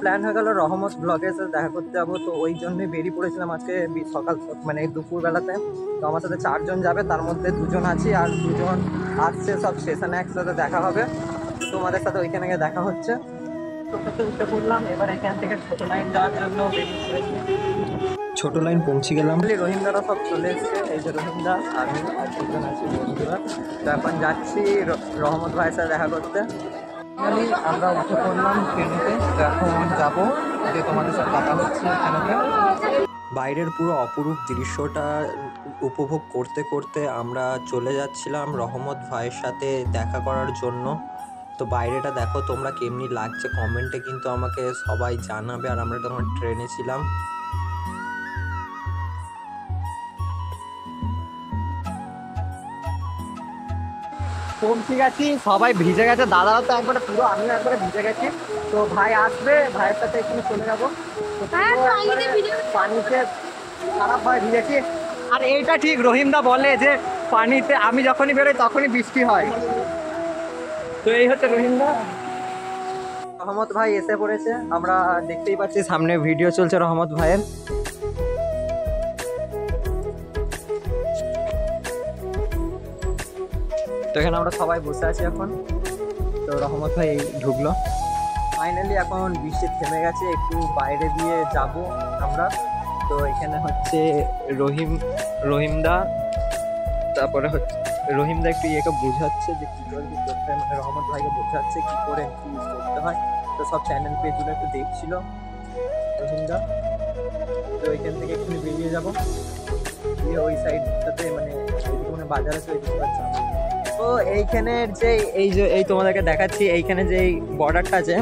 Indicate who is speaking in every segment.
Speaker 1: Plan হয়ে গেল রহমত ব্লগের সাথে দেখা করতে যাবো, তো ওই জন্যই বেরিয়ে পড়েছিলাম আজকে সকাল মানে দুপুরবেলাতে। তো আমার সাথে 4 জন যাবে, তার মধ্যে 2 জন আছি আর 2 জন আসছে, সব স্টেশনে একসাথে দেখা হবে। তোমাদের সাথে ওইখানে গিয়ে দেখা হচ্ছে। টোটোতে উঠে পড়লাম, এবার এখান থেকে ছোট লাইন যাওয়ার জন্য বেরিয়ে পড়েছি। ছোট লাইন পৌঁছে গেলাম, রোহিঙ্গারা সব চলে এসছে। এই যে রোহিঙ্গা, আমি আর 2 জন আছি বন্ধুরা। তো এখন যাচ্ছি রহমত ভাইয়ের সাথে দেখা করতে। আমরা উঠে পড়লাম ট্রেনেতে, তো এখন যাবো, যে তোমাদের সাথে কথা হচ্ছে এখানে। বাইরের পুরো অপরূপ দৃশ্যটা উপভোগ করতে করতে আমরা চলে যাচ্ছিলাম রহমত ভাইয়ের সাথে দেখা করার জন্য। তো বাইরেটা দেখো তোমরা কেমনি লাগছে, কমেন্টে কিন্তু আমাকে সবাই জানাবে। আর আমরা তখন ট্রেনে ছিলাম। পৌঁছে গেছি, সবাই ভিজে গেছে, দাদারা তো একবারে পুরো, আমিও একবারে ভিজে গেছি। তো ভাই আসবে, ভাইয়ের সাথে এখানে চলে যাবো। পানিতে খারাপ হয়, ভিজেছি। আর এইটা ঠিক, রহিমদা বলে যে পানিতে আমি যখনই বেরোই তখনই বৃষ্টি হয়। তো এই হচ্ছে রহিমদা। রহমত ভাই এসে পড়েছে, আমরা দেখতেই পাচ্ছি সামনে ভিডিও চলছে রহমত ভাইয়ের। তো এখানে আমরা সবাই বসে আছি এখন। তো রহমত ভাই ঢুকলো ফাইনালি। এখন বৃষ্টি থেমে গেছে, একটু বাইরে দিয়ে যাব আমরা। তো এখানে হচ্ছে রহিমদা, তারপরে হচ্ছে রহিমদা একটু ইয়েকে বোঝাচ্ছে যে কী করে কী করতে হয়, মানে রহমত ভাইকে বোঝাচ্ছে কী করে কী করতে হয়। তো সব চ্যানেল পেজগুলো একটু দেখছিল রহিমদা। তো ওইখান থেকে একটু বেরিয়ে যাবো, গিয়ে ওই সাইডটাতে মানে বাজার আছে ওই দিকে যাবো। তো এইখানের যে এই তোমাদেরকে দেখাচ্ছি, এইখানে যে বর্ডারটা আছে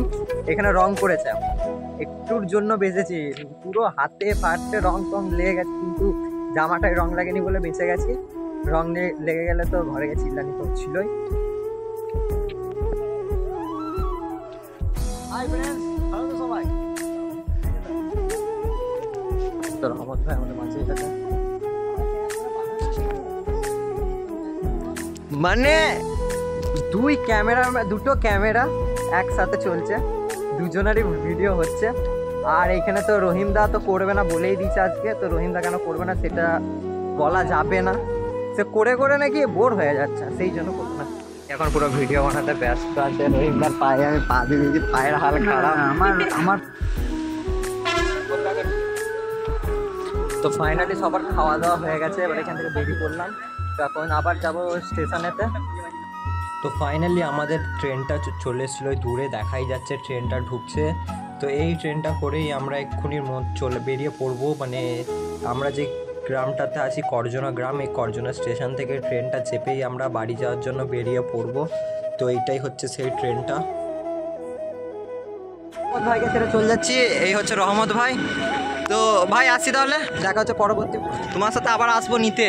Speaker 1: এখানে রং করেছে, একটুর জন্য বেঁচেছি। পুরো হাতে ফাটতে রং টং লেগে গেছে, কিন্তু জামাটায় রং লাগেনি বলে বেঁচে গেছি। রং লেগে গেলে তো ঘরে গিয়ে চিল্লানি করছিলই। সবাই তো রহমত ভাই আমাদের মাঝে এটাতে মানে দুটো ক্যামেরা একসাথে চলছে, দুজনেরই ভিডিও হচ্ছে। আর এইখানে তো রহিমদা তো করবে না বলেই দিয়েছে আজকে। তো রহিমদা কেন করবে না সেটা বলা যাবে না, সে করে করে নাকি বোর হয়ে যাচ্ছে, সেই জন্য করবে না। এখন পুরো ভিডিও বানাতে ব্যস্ত আছে। রহিমদার পায়ে আমি পা দিয়ে দিয়েছি, পায়ের হাল খারাপ আমার। তো ফাইনালি সবার খাওয়া দাওয়া হয়ে গেছে, এবার এখান থেকে বেরিয়ে পড়লাম। তো এখন আবার যাবো স্টেশনেতে। তো ফাইনালি আমাদের ট্রেনটা চলে এসেছিলো, দূরে দেখাই যাচ্ছে ট্রেনটা ঢুকছে। তো এই ট্রেনটা করেই আমরা এক্ষুনির মধ্যে বেরিয়ে পড়বো। মানে আমরা যে গ্রামটাতে আছি করজনা গ্রাম, এই করজনা স্টেশন থেকে ট্রেনটা চেপেই আমরা বাড়ি যাওয়ার জন্য বেরিয়ে পড়বো। তো এইটাই হচ্ছে সেই ট্রেনটা। রহমত ভাইকে ছেড়ে চলে যাচ্ছি, এই হচ্ছে রহমত ভাই। তো ভাই আসছি, তাহলে দেখা হচ্ছে পরবর্তী। তোমার সাথে আবার আসবো নিতে,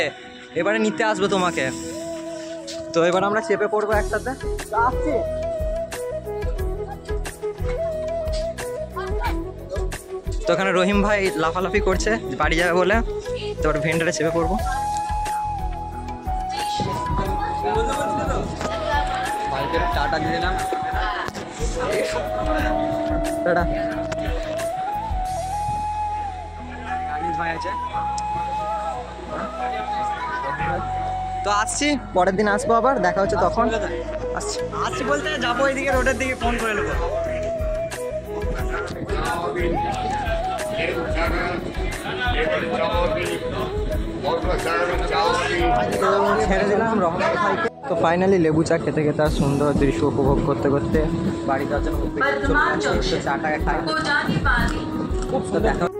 Speaker 1: এবারে নিতে আসবো তোমাকে। তো এবার আমরা চেপে পড়বো একসাথে, আসছি। তো এখানে রহিম ভাই লাফালাফি করছে বাড়ি যাবে বলে, তো ওটা ভেন্ডারে চেপে পড়বো। টাটা দিয়ে দিলাম, টাটা। ভাই আছে, তো আসছি, পরের দিন আসবো, আবার দেখা হচ্ছে তখন। আসছি বলতে যাবো এইদিকে, রোডের দিকে ফোন করে নেবো। ছেড়ে দিলাম রহমত ভাইকে। তো ফাইনালি লেবু চা খেতে খেতে আর সুন্দর দৃশ্য উপভোগ করতে করতে বাড়ি যাওয়ার জন্য চাটা খাই।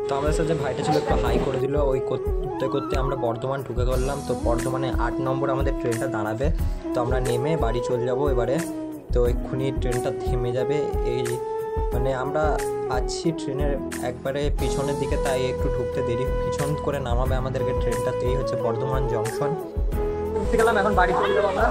Speaker 1: তো আমাদের সাথে ভাইটা ছিল, একটু হাই করে দিল। ওই করতে করতে আমরা বর্ধমান ঢুকে গেলাম। তো বর্ধমানে 8 নম্বর আমাদের ট্রেনটা দাঁড়াবে। তো আমরা নেমে বাড়ি চলে যাব এবারে। তো এক্ষুনি ট্রেনটা থেমে যাবে। এই মানে আমরা আছি ট্রেনের একবারে পিছনের দিকে, তাই একটু ঢুকতে দেরি, পিছন করে নামাবে আমাদেরকে ট্রেনটা। এই হচ্ছে বর্ধমান জংশন। গেলাম, এখন বাড়ি চলে যাবো আমরা।